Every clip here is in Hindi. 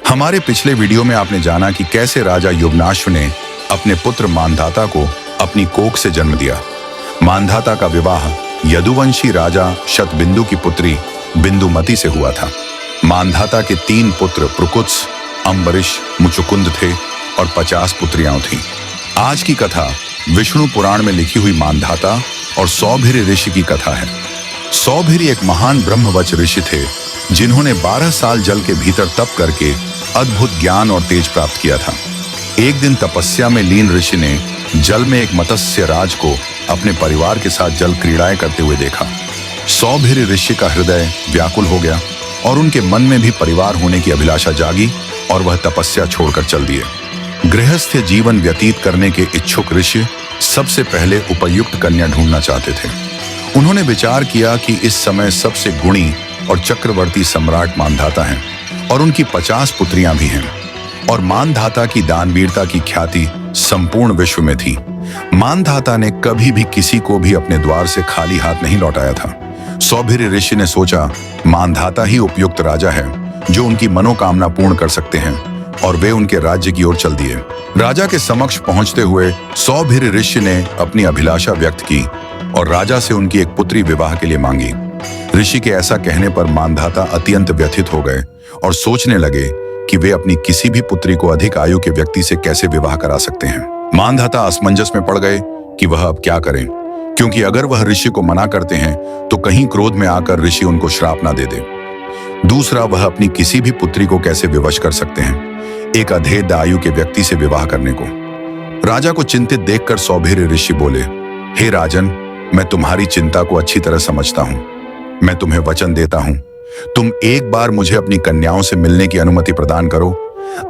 हमारे पिछले वीडियो में आपने जाना कि कैसे राजा युवनाश्व ने अपने पुत्र मांधाता को अपनी कोख से जन्म दिया। मांधाता का विवाह यदुवंशी राजा शतबिंदु की पुत्री बिंदुमती से हुआ था। मांधाता के 3 पुत्र प्रकुत्स, अम्बरीश, मुचुकुंद थे और 50 पुत्रियां थीं। आज की कथा विष्णु पुराण में लिखी हुई मांधाता और सौभिर्य ऋषि की कथा है। सौभिर्य एक महान ब्रह्मवच ऋषि थे जिन्होंने 12 साल जल के भीतर तप करके अद्भुत ज्ञान और तेज प्राप्त किया था। एक दिन तपस्या में लीन ऋषि ने जल में एक मत्स्य राज को अपने परिवार के साथ जल क्रीड़ाएं करते हुए देखा। सौभिर्य ऋषि का हृदय व्याकुल हो गया और उनके मन में भी परिवार होने की अभिलाषा जागी और वह तपस्या छोड़कर चल दिए। गृहस्थ जीवन व्यतीत करने के इच्छुक ऋषि सबसे पहले उपयुक्त कन्या ढूंढना चाहते थे। उन्होंने विचार किया कि इस समय सबसे गुणी और चक्रवर्ती सम्राट मांधाता हैं और उनकी 50 पुत्रियां भी हैं और मांधाता की दानवीरता की ख्याति संपूर्ण विश्व में थी। मांधाता ने कभी भी किसी को भी अपने द्वार से खाली हाथ नहीं लौटाया था। सौभिर्य ऋषि ने सोचा मांधाता ही उपयुक्त राजा है जो उनकी मनोकामना पूर्ण कर सकते हैं और वे उनके राज्य की ओर चल दिए। राजा के समक्ष पहुंचते हुए सौभिर्य ऋषि ने अपनी अभिलाषा व्यक्त की और राजा से उनकी एक पुत्री विवाह के लिए मांगी। ऋषि के ऐसा कहने पर मांधाता अत्यंत व्यथित हो गए और सोचने लगे कि वे अपनी किसी भी पुत्री को अधिक आयु के व्यक्ति से कैसे विवाह करा सकते हैं। मांधाता असमंजस में पड़ गए कि वह अब क्या करें, क्योंकि अगर वह ऋषि को मना करते हैं तो कहीं क्रोध में आकर ऋषि उनको श्राप ना दे दे। दूसरा, वह अपनी किसी भी पुत्री को कैसे विवश कर सकते हैं एक अधेड़ आयु के व्यक्ति से विवाह करने को। राजा को चिंतित देखकर सौभिर्य ऋषि बोले, हे राजन, मैं तुम्हारी चिंता को अच्छी तरह समझता हूं। मैं तुम्हें वचन देता हूं, तुम एक बार मुझे अपनी कन्याओं से मिलने की अनुमति प्रदान करो।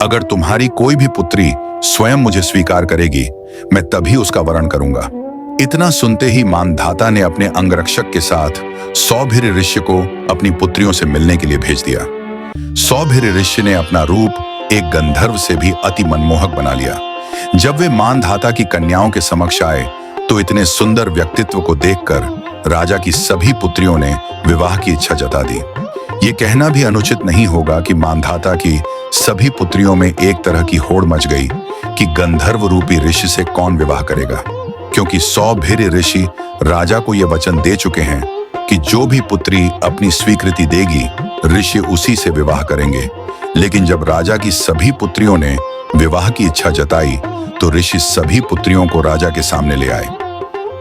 अगर तुम्हारी कोई भी पुत्री स्वयं मुझे स्वीकार करेगी, मैं तभी उसका वरण करूंगा। इतना सुनते ही मांधाता ने अपने अंगरक्षक के साथ सौभिर्य ऋषि को अपनी पुत्रियों से मिलने के लिए भेज दिया। सौभिर्य ऋषि ने अपना रूप एक गंधर्व से भी अति मनमोहक बना लिया। जब वे मांधाता की कन्याओं के समक्ष आए तो इतने सुंदर व्यक्तित्व को देखकर राजा की सभी पुत्रियों ने विवाह की इच्छा जता दी। ये कहना भी अनुचित नहीं होगा कि मांधाता की सभी पुत्रियों में एक तरह की होड़ मच गई कि गंधर्व रूपी ऋषि से कौन विवाह करेगा, क्योंकि सौभिर्य ऋषि राजा को यह वचन दे चुके हैं कि जो भी पुत्री अपनी स्वीकृति देगी ऋषि उसी से विवाह करेंगे। लेकिन जब राजा की सभी पुत्रियों ने विवाह की इच्छा जताई तो ऋषि सभी पुत्रियों को राजा के सामने ले आए।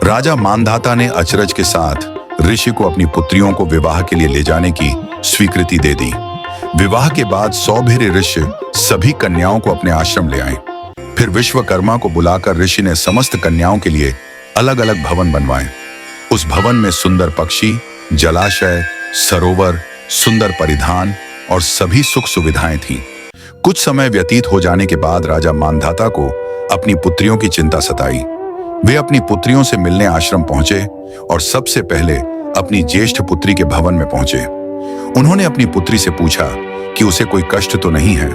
राजा मांधाता ने अचरज के साथ ऋषि को अपनी पुत्रियों को विवाह के लिए ले जाने की स्वीकृति दे दी। विवाह के बाद सौभिर्य ऋषि सभी कन्याओं को अपने आश्रम ले आए। फिर विश्वकर्मा को बुलाकर ऋषि ने समस्त कन्याओं के लिए अलग अलग भवन बनवाए। उस भवन में सुंदर पक्षी, जलाशय, सरोवर, सुंदर परिधान और सभी सुख सुविधाएं थीं। कुछ समय व्यतीत हो जाने के बाद राजा मांधाता को अपनी पुत्रियों की चिंता सताई। वे अपनी पुत्रियों से मिलने आश्रम पहुंचे और सबसे पहले अपनी ज्येष्ठ पुत्री के भवन में पहुंचे। उन्होंने अपनी पुत्री से पूछा कि उसे कोई कष्ट तो नहीं है।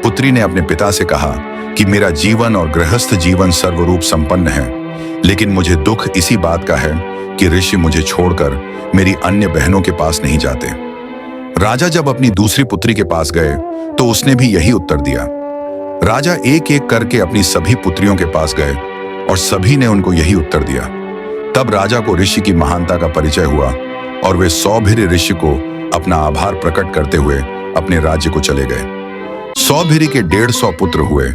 पुत्री ने अपने पिता से कहा कि मेरा जीवन और गृहस्थ जीवन सर्वरूप संपन्न है, लेकिन मुझे दुख इसी बात का है कि ऋषि मुझे छोड़कर मेरी अन्य बहनों के पास नहीं जाते। राजा जब अपनी दूसरी पुत्री के पास गए तो उसने भी यही उत्तर दिया। राजा एक एक करके अपनी सभी पुत्रियों के पास गए और सभी ने उनको यही उत्तर दिया। तब राजा को ऋषि की महानता का परिचय हुआ और वे सौभिर्य ऋषि को अपना आभार प्रकट करते हुए अपने राज्य को चले गए। सौभिर्य के 150 पुत्र हुए।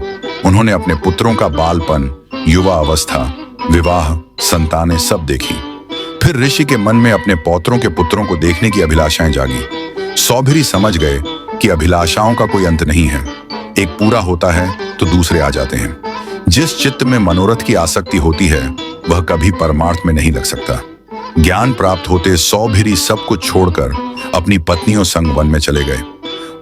उन्होंने अपने पुत्रों का बालपन, युवा अवस्था, विवाह, संतानें सब देखी। फिर ऋषि के मन में अपने पौत्रों के पुत्रों को देखने की अभिलाषाएं जागी। सौभिर्य समझ गए कि अभिलाषाओं का कोई अंत नहीं है, एक पूरा होता है तो दूसरे आ जाते हैं। जिस चित्त में मनोरथ की आसक्ति होती है वह कभी परमार्थ में नहीं लग सकता। ज्ञान प्राप्त होते सौभिर्य सब कुछ छोड़कर अपनी पत्नियों संग वन में चले गए।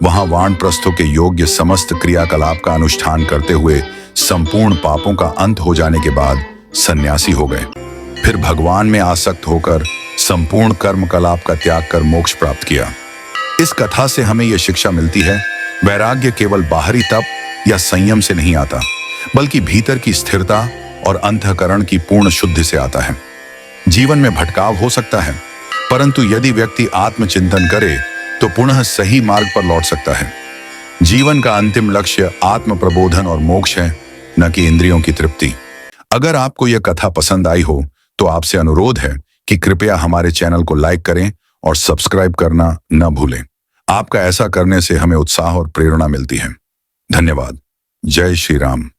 वहां वानप्रस्थों के योग्य समस्त क्रियाकलाप का अनुष्ठान करते हुए संपूर्ण पापों का अंत हो जाने के बाद सन्यासी हो गए। फिर भगवान में आसक्त होकर संपूर्ण कर्मकलाप का त्याग कर मोक्ष प्राप्त किया। इस कथा से हमें यह शिक्षा मिलती है, वैराग्य केवल बाहरी तप या संयम से नहीं आता, बल्कि भीतर की स्थिरता और अंतःकरण की पूर्ण शुद्धि से आता है। जीवन में भटकाव हो सकता है, परंतु यदि व्यक्ति आत्मचिंतन करे तो पुनः सही मार्ग पर लौट सकता है। जीवन का अंतिम लक्ष्य आत्म प्रबोधन और मोक्ष है, न कि इंद्रियों की तृप्ति। अगर आपको यह कथा पसंद आई हो तो आपसे अनुरोध है कि कृपया हमारे चैनल को लाइक करें और सब्सक्राइब करना न भूलें। आपका ऐसा करने से हमें उत्साह और प्रेरणा मिलती है। धन्यवाद। जय श्री राम।